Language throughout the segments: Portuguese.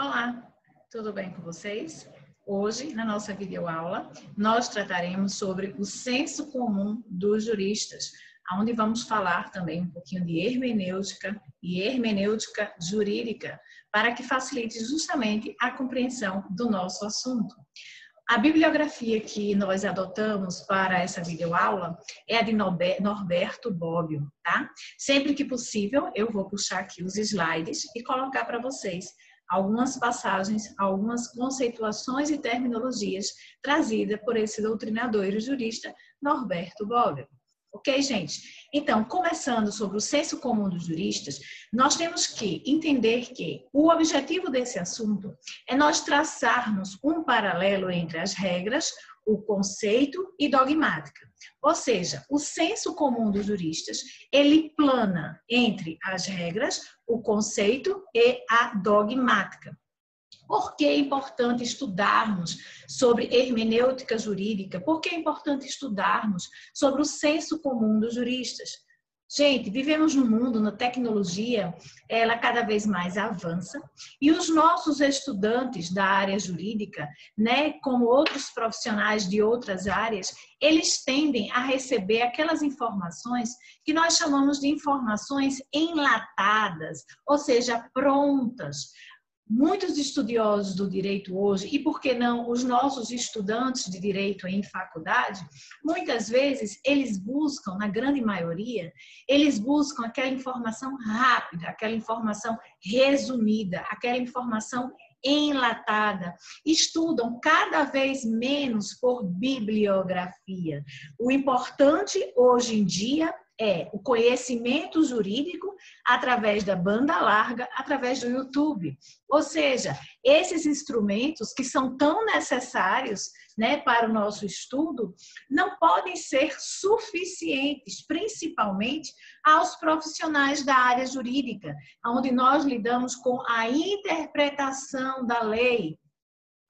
Olá, tudo bem com vocês? Hoje, na nossa videoaula, nós trataremos sobre o senso comum dos juristas, onde vamos falar também um pouquinho de hermenêutica e hermenêutica jurídica, para que facilite justamente a compreensão do nosso assunto. A bibliografia que nós adotamos para essa videoaula é a de Norberto Bobbio, tá? Sempre que possível, eu vou puxar aqui os slides e colocar para vocês algumas passagens, algumas conceituações e terminologias trazidas por esse doutrinador e jurista Norberto Bobbio. Ok, gente? Então, começando sobre o senso comum dos juristas, nós temos que entender que o objetivo desse assunto é nós traçarmos um paralelo entre as regras, o conceito e dogmática. Ou seja, o senso comum dos juristas, ele plana entre as regras, o conceito e a dogmática. Por que é importante estudarmos sobre hermenêutica jurídica? Por que é importante estudarmos sobre o senso comum dos juristas? Gente, vivemos num mundo, na tecnologia, ela cada vez mais avança e os nossos estudantes da área jurídica, né, como outros profissionais de outras áreas, eles tendem a receber aquelas informações que nós chamamos de informações enlatadas, ou seja, prontas. Muitos estudiosos do direito hoje, e por que não os nossos estudantes de direito em faculdade, muitas vezes eles buscam, na grande maioria, eles buscam aquela informação rápida, aquela informação resumida, aquela informação enlatada, estudam cada vez menos por bibliografia. O importante hoje em dia é o conhecimento jurídico através da banda larga, através do YouTube. Ou seja, esses instrumentos que são tão necessários, né, para o nosso estudo, não podem ser suficientes, principalmente aos profissionais da área jurídica, onde nós lidamos com a interpretação da lei.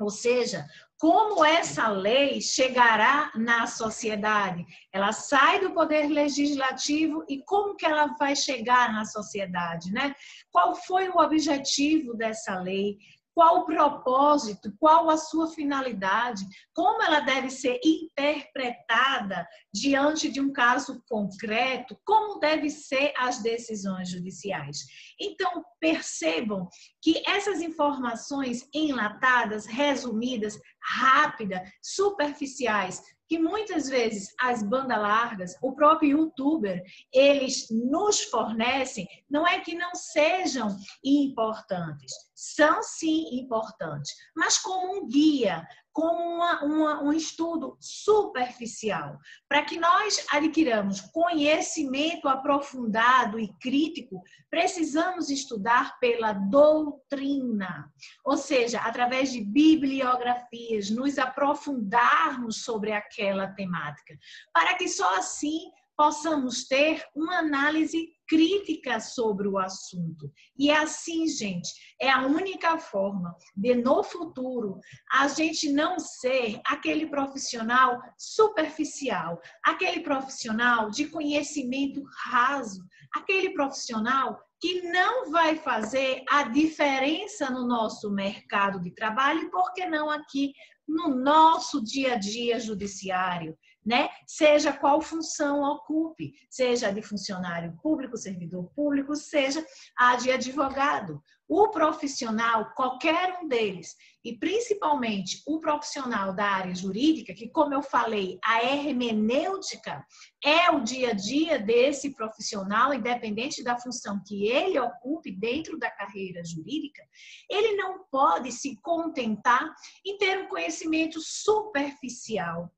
Ou seja, como essa lei chegará na sociedade? Ela sai do poder legislativo e como que ela vai chegar na sociedade, né? Qual foi o objetivo dessa lei? Qual o propósito? Qual a sua finalidade? Como ela deve ser interpretada diante de um caso concreto? Como devem ser as decisões judiciais? Então, percebam que essas informações enlatadas, resumidas, rápidas, superficiais, que muitas vezes as bandas largas, o próprio youtuber, eles nos fornecem, não é que não sejam importantes, são sim importantes, mas como um guia, como um estudo superficial, para que nós adquiramos conhecimento aprofundado e crítico, precisamos estudar pela doutrina, ou seja, através de bibliografias, nos aprofundarmos sobre aquela temática, para que só assim possamos ter uma análise crítica sobre o assunto. E é assim, gente, é a única forma de, no futuro, a gente não ser aquele profissional superficial, aquele profissional de conhecimento raso, aquele profissional que não vai fazer a diferença no nosso mercado de trabalho e, por que não, aqui no nosso dia a dia judiciário, né? Seja qual função ocupe, seja de funcionário público, servidor público, seja a de advogado. O profissional, qualquer um deles, e principalmente o profissional da área jurídica, que, como eu falei, a hermenêutica é o dia a dia desse profissional, independente da função que ele ocupe dentro da carreira jurídica, ele não pode se contentar em ter um conhecimento superficial,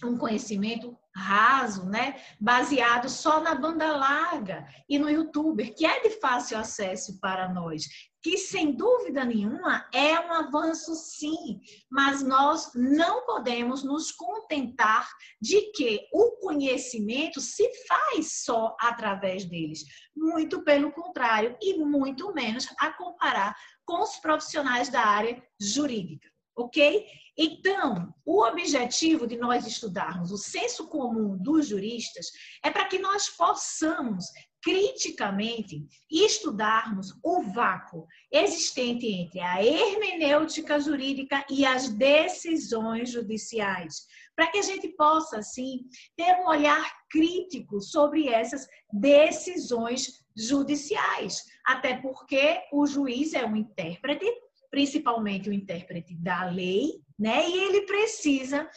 um conhecimento raso, né? Baseado só na banda larga e no YouTuber, que é de fácil acesso para nós, que sem dúvida nenhuma é um avanço sim, mas nós não podemos nos contentar de que o conhecimento se faz só através deles, muito pelo contrário, e muito menos a comparar com os profissionais da área jurídica. Ok? Então, o objetivo de nós estudarmos o senso comum dos juristas é para que nós possamos criticamente e estudarmos o vácuo existente entre a hermenêutica jurídica e as decisões judiciais, para que a gente possa, assim, ter um olhar crítico sobre essas decisões judiciais, até porque o juiz é um intérprete, principalmente o intérprete da lei, né? E ele precisa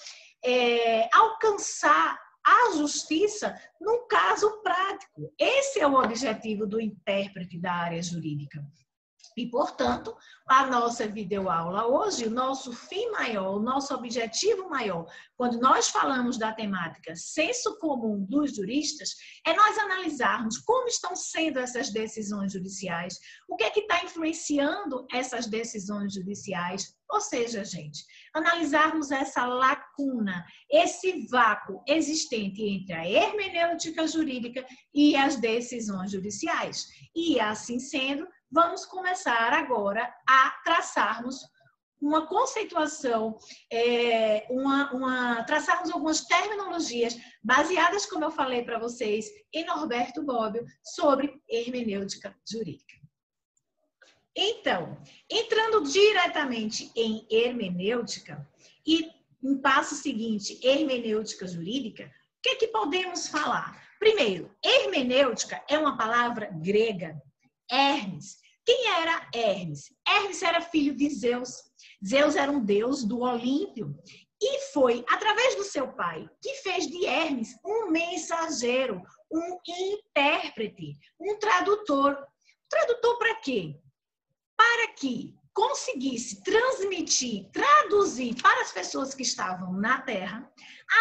alcançar a justiça num caso prático. Esse é o objetivo do intérprete da área jurídica. E, portanto, a nossa videoaula hoje, o nosso fim maior, o nosso objetivo maior, quando nós falamos da temática senso comum dos juristas, é nós analisarmos como estão sendo essas decisões judiciais, o que é que está influenciando essas decisões judiciais, ou seja, gente, analisarmos essa lacuna, esse vácuo existente entre a hermenêutica jurídica e as decisões judiciais. E, assim sendo, vamos começar agora a traçarmos uma conceituação, traçarmos algumas terminologias baseadas, como eu falei para vocês, em Norberto Bobbio, sobre hermenêutica jurídica. Então, entrando diretamente em hermenêutica e em passo seguinte, hermenêutica jurídica, o que é que podemos falar? Primeiro, hermenêutica é uma palavra grega, Hermes. Quem era Hermes? Hermes era filho de Zeus. Zeus era um deus do Olímpio. E foi através do seu pai que fez de Hermes um mensageiro, um intérprete, um tradutor. Tradutor para quê? Para que conseguisse transmitir, traduzir para as pessoas que estavam na Terra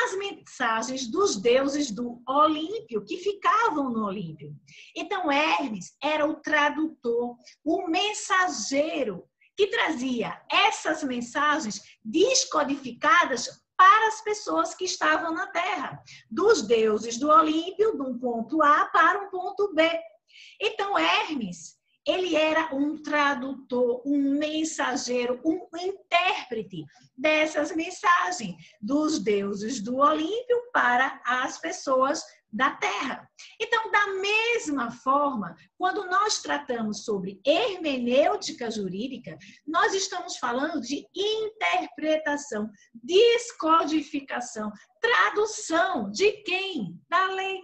as mensagens dos deuses do Olímpio, que ficavam no Olímpio. Então, Hermes era o tradutor, o mensageiro, que trazia essas mensagens descodificadas para as pessoas que estavam na Terra, dos deuses do Olímpio, de um ponto A para um ponto B. Então, Hermes, ele era um tradutor, um mensageiro, um intérprete dessas mensagens dos deuses do Olímpio para as pessoas da Terra. Então, da mesma forma, quando nós tratamos sobre hermenêutica jurídica, nós estamos falando de interpretação, descodificação, tradução de quem? Da lei.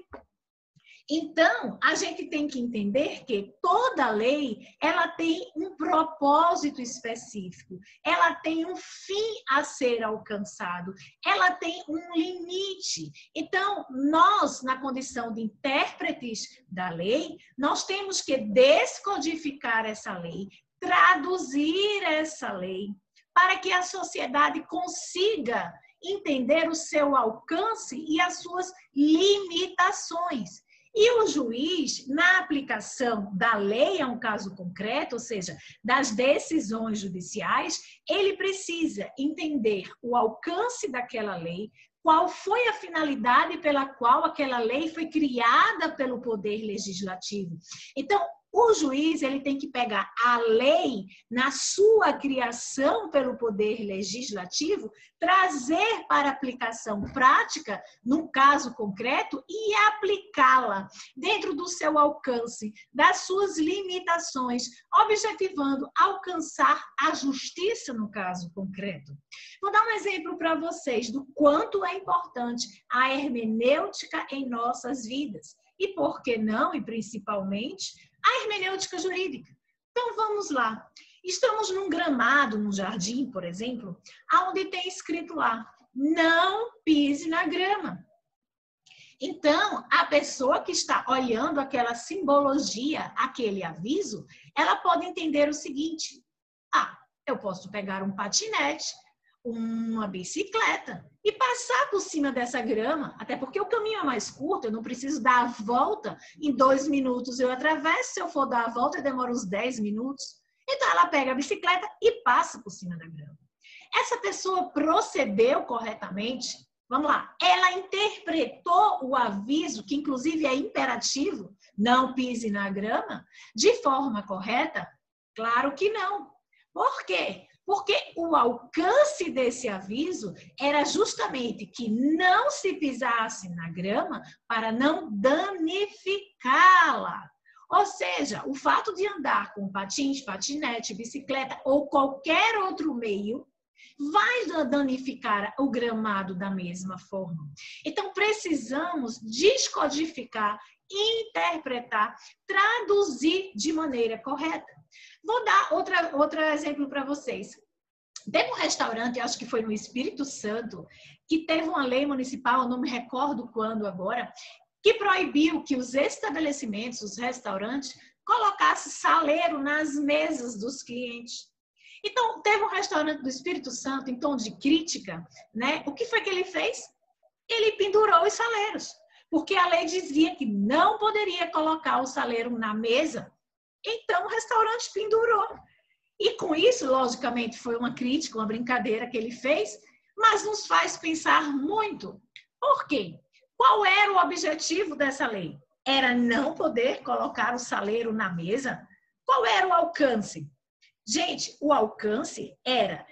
Então, a gente tem que entender que toda lei, ela tem um propósito específico, ela tem um fim a ser alcançado, ela tem um limite. Então, nós, na condição de intérpretes da lei, nós temos que descodificar essa lei, traduzir essa lei, para que a sociedade consiga entender o seu alcance e as suas limitações. E o juiz, na aplicação da lei a um caso concreto, ou seja, das decisões judiciais, ele precisa entender o alcance daquela lei, qual foi a finalidade pela qual aquela lei foi criada pelo Poder Legislativo. Então, o juiz, ele tem que pegar a lei na sua criação pelo Poder Legislativo, trazer para aplicação prática, num caso concreto, e aplicá-la dentro do seu alcance, das suas limitações, objetivando alcançar a justiça no caso concreto. Vou dar um exemplo para vocês do quanto é importante a hermenêutica em nossas vidas. E por que não, e principalmente, a hermenêutica jurídica. Então, vamos lá. Estamos num gramado, num jardim, por exemplo, onde tem escrito lá, não pise na grama. Então, a pessoa que está olhando aquela simbologia, aquele aviso, ela pode entender o seguinte, eu posso pegar um patinete, uma bicicleta e passar por cima dessa grama, até porque o caminho é mais curto, eu não preciso dar a volta, em 2 minutos eu atravesso, se eu for dar a volta eu demoro uns 10 minutos. Então ela pega a bicicleta e passa por cima da grama. Essa pessoa procedeu corretamente? Vamos lá, ela interpretou o aviso, que inclusive é imperativo, não pise na grama, de forma correta? Claro que não. Por quê? Porque o alcance desse aviso era justamente que não se pisasse na grama para não danificá-la. Ou seja, o fato de andar com patins, patinete, bicicleta ou qualquer outro meio vai danificar o gramado da mesma forma. Então, precisamos descodificar, interpretar, traduzir de maneira correta. Vou dar outro exemplo para vocês. Teve um restaurante, acho que foi no Espírito Santo, que teve uma lei municipal, não me recordo quando agora, que proibiu que os estabelecimentos, os restaurantes, colocassem saleiro nas mesas dos clientes. Então, teve um restaurante do Espírito Santo, em tom de crítica, né? O que foi que ele fez? Ele pendurou os saleiros, porque a lei dizia que não poderia colocar o saleiro na mesa. Então, o restaurante pendurou. E com isso, logicamente, foi uma crítica, uma brincadeira que ele fez, mas nos faz pensar muito. Por quê? Qual era o objetivo dessa lei? Era não poder colocar o saleiro na mesa? Qual era o alcance? Gente, o alcance era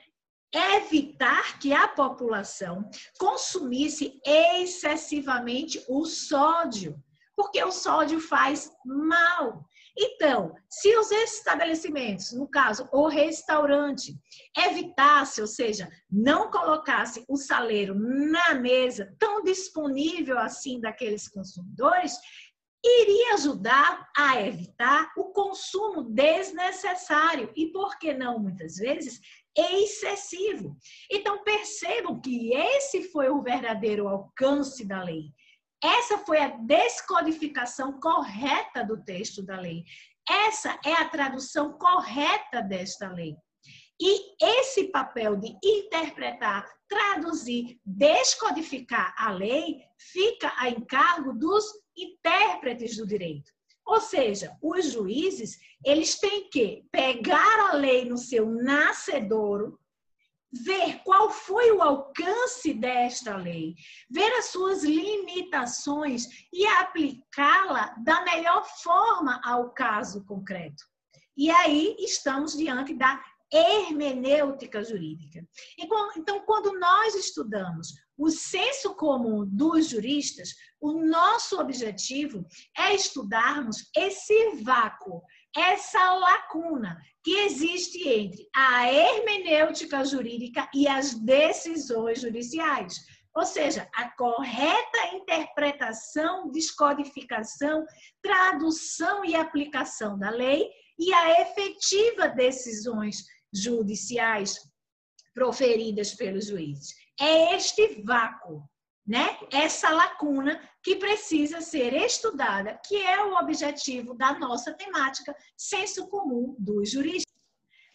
evitar que a população consumisse excessivamente o sódio, porque o sódio faz mal. Então, se os estabelecimentos, no caso, o restaurante, evitasse, ou seja, não colocasse o saleiro na mesa tão disponível assim daqueles consumidores, iria ajudar a evitar o consumo desnecessário e, por que não, muitas vezes, excessivo. Então, percebam que esse foi o verdadeiro alcance da lei. Essa foi a descodificação correta do texto da lei. Essa é a tradução correta desta lei. E esse papel de interpretar, traduzir, descodificar a lei fica a encargo dos intérpretes do direito. Ou seja, os juízes, eles têm que pegar a lei no seu nascedouro, ver qual foi o alcance desta lei, ver as suas limitações e aplicá-la da melhor forma ao caso concreto. E aí estamos diante da hermenêutica jurídica. Então, quando nós estudamos o senso comum dos juristas, o nosso objetivo é estudarmos esse vácuo, essa lacuna que existe entre a hermenêutica jurídica e as decisões judiciais. Ou seja, a correta interpretação, descodificação, tradução e aplicação da lei e a efetiva decisões judiciais proferidas pelos juízes. É este vácuo, né? Essa lacuna que precisa ser estudada, que é o objetivo da nossa temática, senso comum dos juristas.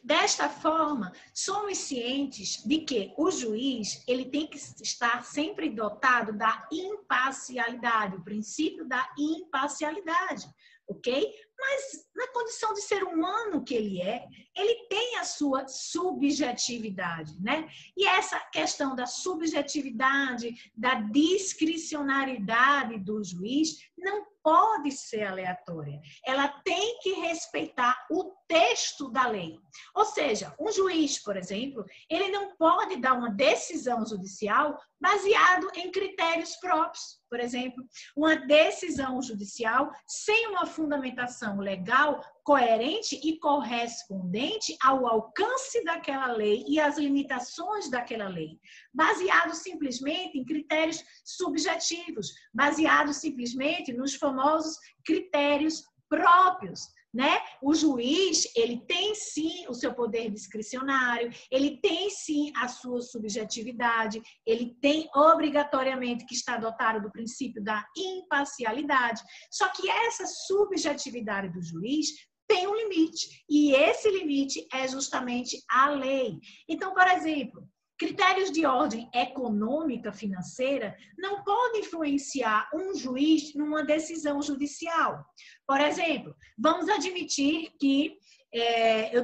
Desta forma, somos cientes de que o juiz ele tem que estar sempre dotado da imparcialidade, o princípio da imparcialidade, ok? Mas na condição de ser humano que ele tem a sua subjetividade, né? E essa questão da subjetividade, da discricionariedade do juiz não pode ser aleatória. Ela tem que respeitar o texto da lei. Ou seja, um juiz, por exemplo, ele não pode dar uma decisão judicial baseado em critérios próprios. Por exemplo, uma decisão judicial sem uma fundamentação legal coerente e correspondente ao alcance daquela lei e às limitações daquela lei, baseado simplesmente em critérios subjetivos, baseado simplesmente nos famosos critérios próprios, né? O juiz, ele tem sim o seu poder discricionário, ele tem sim a sua subjetividade, ele tem obrigatoriamente que estar dotado do princípio da imparcialidade. Só que essa subjetividade do juiz tem um limite, e esse limite é justamente a lei. Então, por exemplo, critérios de ordem econômica, financeira, não podem influenciar um juiz numa decisão judicial. Por exemplo, vamos admitir que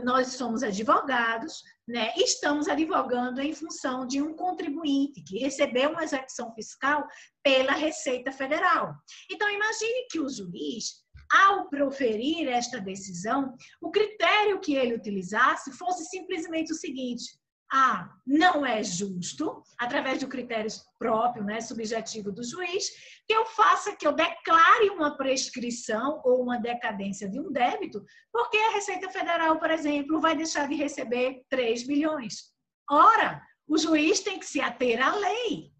nós somos advogados, né? Estamos advogando em função de um contribuinte que recebeu uma execução fiscal pela Receita Federal. Então, imagine que o juiz ao proferir esta decisão, o critério que ele utilizasse fosse simplesmente o seguinte: não é justo, através do critério próprio, né, subjetivo do juiz, que eu declare uma prescrição ou uma decadência de um débito, porque a Receita Federal, por exemplo, vai deixar de receber 3 bilhões. Ora, o juiz tem que se ater à lei,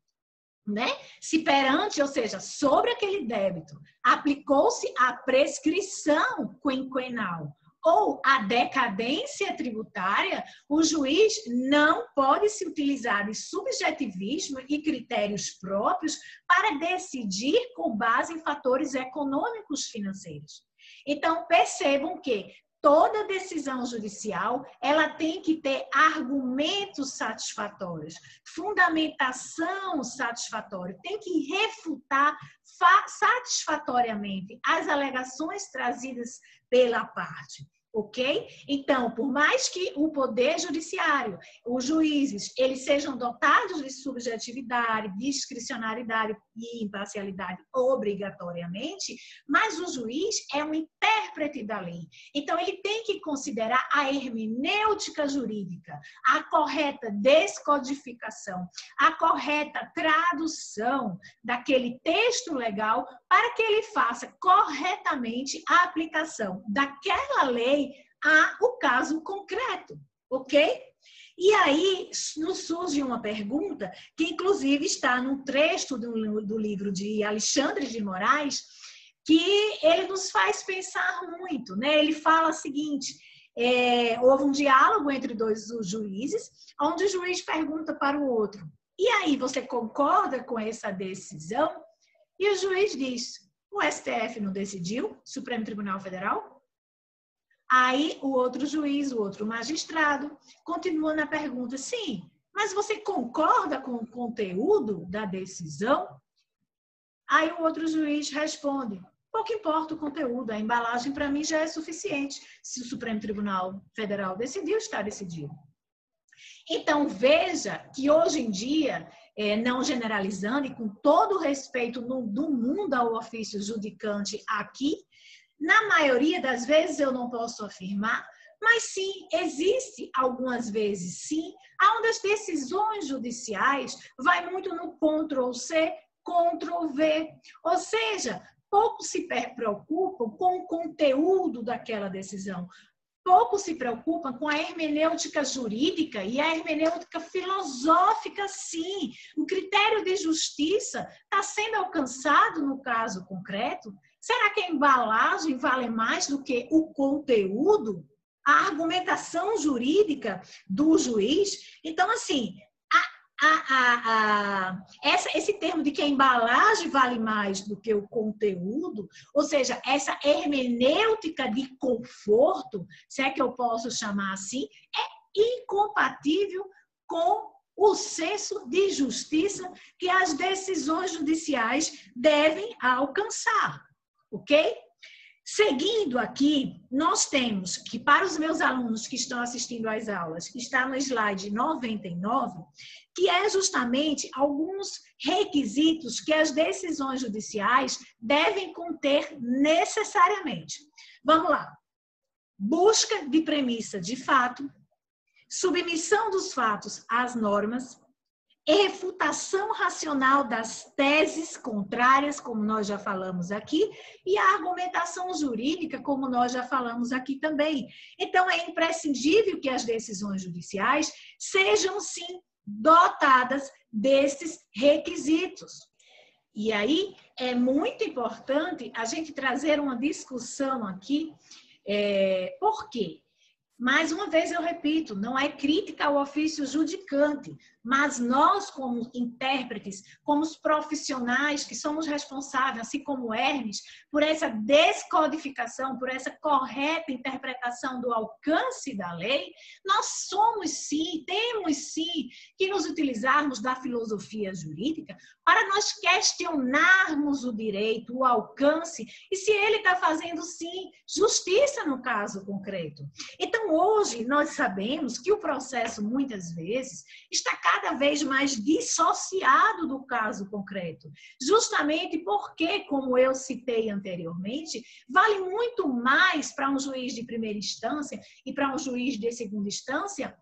né? Se perante, ou seja, sobre aquele débito, aplicou-se a prescrição quinquenal ou a decadência tributária, o juiz não pode se utilizar de subjetivismo e critérios próprios para decidir com base em fatores econômicos financeiros. Então, percebam que toda decisão judicial, ela tem que ter argumentos satisfatórios, fundamentação satisfatória, tem que refutar satisfatoriamente as alegações trazidas pela parte. Ok? Então, por mais que o Poder Judiciário, os juízes, eles sejam dotados de subjetividade, discricionariedade e imparcialidade obrigatoriamente, mas o juiz é um intérprete da lei. Então, ele tem que considerar a hermenêutica jurídica, a correta descodificação, a correta tradução daquele texto legal para que ele faça corretamente a aplicação daquela lei ao caso concreto, ok? E aí nos surge uma pergunta que inclusive está num trecho do livro de Alexandre de Moraes, que ele nos faz pensar muito, né? Ele fala o seguinte: houve um diálogo entre dois juízes, onde o juiz pergunta para o outro: e aí, você concorda com essa decisão? E o juiz diz: o STF não decidiu, Supremo Tribunal Federal? Aí o outro juiz, o outro magistrado, continua na pergunta: sim, mas você concorda com o conteúdo da decisão? Aí o outro juiz responde: pouco importa o conteúdo, a embalagem para mim já é suficiente. Se o Supremo Tribunal Federal decidiu, está decidido. Então, veja que hoje em dia, não generalizando e com todo o respeito do mundo ao ofício judicante aqui, na maioria das vezes eu não posso afirmar, mas sim, existe algumas vezes sim, onde as decisões judiciais vai muito no Ctrl+C, Ctrl+V, ou seja, pouco se preocupam com o conteúdo daquela decisão, pouco se preocupam com a hermenêutica jurídica e a hermenêutica filosófica, sim. O critério de justiça está sendo alcançado no caso concreto? Será que a embalagem vale mais do que o conteúdo? A argumentação jurídica do juiz? Então, assim, esse termo de que a embalagem vale mais do que o conteúdo, ou seja, essa hermenêutica de conforto, se é que eu posso chamar assim, é incompatível com o senso de justiça que as decisões judiciais devem alcançar, ok? Seguindo aqui, nós temos que, para os meus alunos que estão assistindo às aulas, está no slide 99, que é justamente alguns requisitos que as decisões judiciais devem conter necessariamente. Vamos lá. Busca de premissa de fato, submissão dos fatos às normas, refutação racional das teses contrárias, como nós já falamos aqui, e a argumentação jurídica, como nós já falamos aqui também. Então, é imprescindível que as decisões judiciais sejam, sim, dotadas desses requisitos. E aí, é muito importante a gente trazer uma discussão aqui, por quê? Mais uma vez eu repito, não é crítica ao ofício judicante, mas nós, como intérpretes, como os profissionais que somos responsáveis, assim como Hermes, por essa descodificação, por essa correta interpretação do alcance da lei, nós somos sim, temos sim que nos utilizarmos da filosofia jurídica para nós questionarmos o direito, o alcance, e se ele está fazendo sim justiça no caso concreto. Então, Então, hoje, nós sabemos que o processo, muitas vezes, está cada vez mais dissociado do caso concreto. Justamente porque, como eu citei anteriormente, vale muito mais para um juiz de primeira instância e para um juiz de segunda instância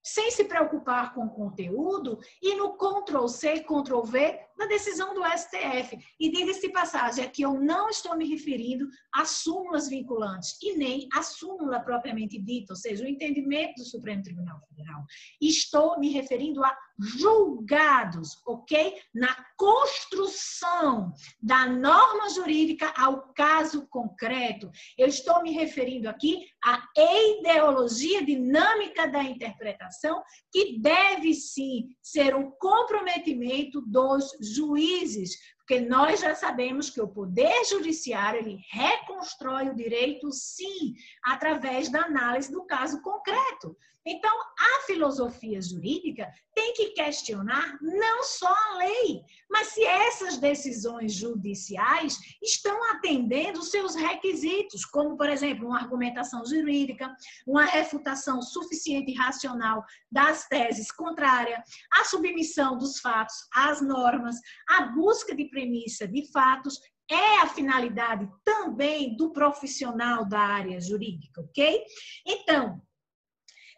sem se preocupar com o conteúdo e no Ctrl+C, Ctrl+V da decisão do STF. E diga-se de passagem, é que eu não estou me referindo a súmulas vinculantes e nem a súmula propriamente dita, ou seja, o entendimento do Supremo Tribunal Federal. Estou me referindo a julgados, ok? Na construção da norma jurídica ao caso concreto. Eu estou me referindo aqui à ideologia dinâmica da interpretação, que deve sim ser um comprometimento dos juízes, porque nós já sabemos que o Poder Judiciário ele reconstrói o direito, sim, através da análise do caso concreto. Então, a filosofia jurídica tem que questionar não só a lei, mas se essas decisões judiciais estão atendendo os seus requisitos, como, por exemplo, uma argumentação jurídica, uma refutação suficiente e racional das teses contrárias, a submissão dos fatos às normas, a busca de premissa de fatos, é a finalidade também do profissional da área jurídica, ok? Então,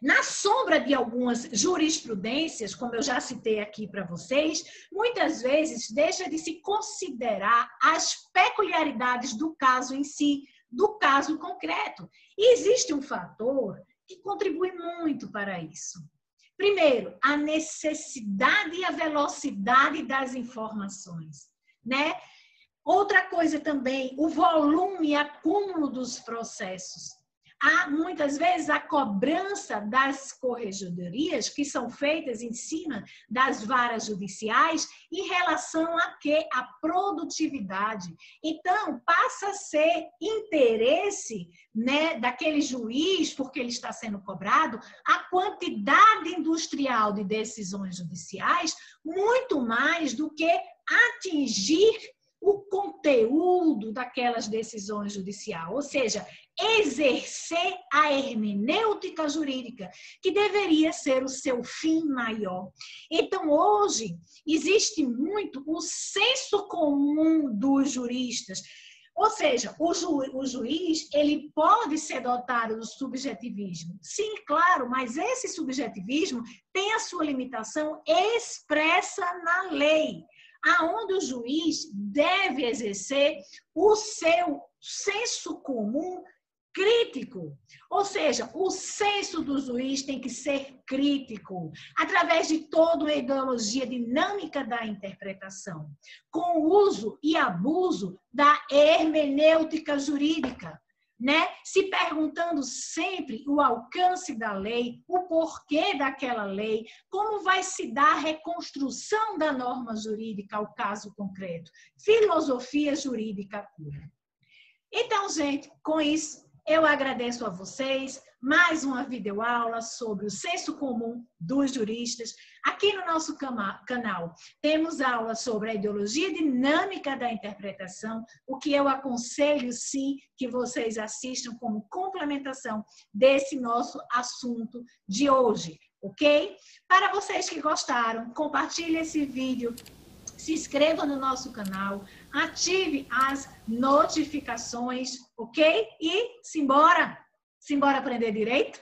na sombra de algumas jurisprudências, como eu já citei aqui para vocês, muitas vezes deixa de se considerar as peculiaridades do caso em si, do caso concreto. E existe um fator que contribui muito para isso. Primeiro, a necessidade e a velocidade das informações, né? Outra coisa também, o volume e acúmulo dos processos. Há, muitas vezes, a cobrança das corregedorias que são feitas em cima das varas judiciais em relação a quê? A produtividade. Então, passa a ser interesse, né, daquele juiz, porque ele está sendo cobrado, a quantidade industrial de decisões judiciais, muito mais do que atingir o conteúdo daquelas decisões judiciais, ou seja, exercer a hermenêutica jurídica, que deveria ser o seu fim maior. Então, hoje, existe muito o senso comum dos juristas, ou seja, o juiz, ele pode ser dotado do subjetivismo. Sim, claro, mas esse subjetivismo tem a sua limitação expressa na lei, aonde o juiz deve exercer o seu senso comum crítico. Ou seja, o senso do juiz tem que ser crítico, através de toda a ideologia dinâmica da interpretação, com o uso e abuso da hermenêutica jurídica, né? Se perguntando sempre o alcance da lei, o porquê daquela lei, como vai se dar a reconstrução da norma jurídica ao caso concreto. Filosofia jurídica pura. Então, gente, com isso, eu agradeço a vocês. Mais uma videoaula sobre o senso comum dos juristas. Aqui no nosso canal temos aulas sobre a ideologia dinâmica da interpretação, o que eu aconselho sim que vocês assistam como complementação desse nosso assunto de hoje, ok? Para vocês que gostaram, compartilhe esse vídeo, se inscreva no nosso canal, ative as notificações, ok? E simbora! Simbora aprender direito?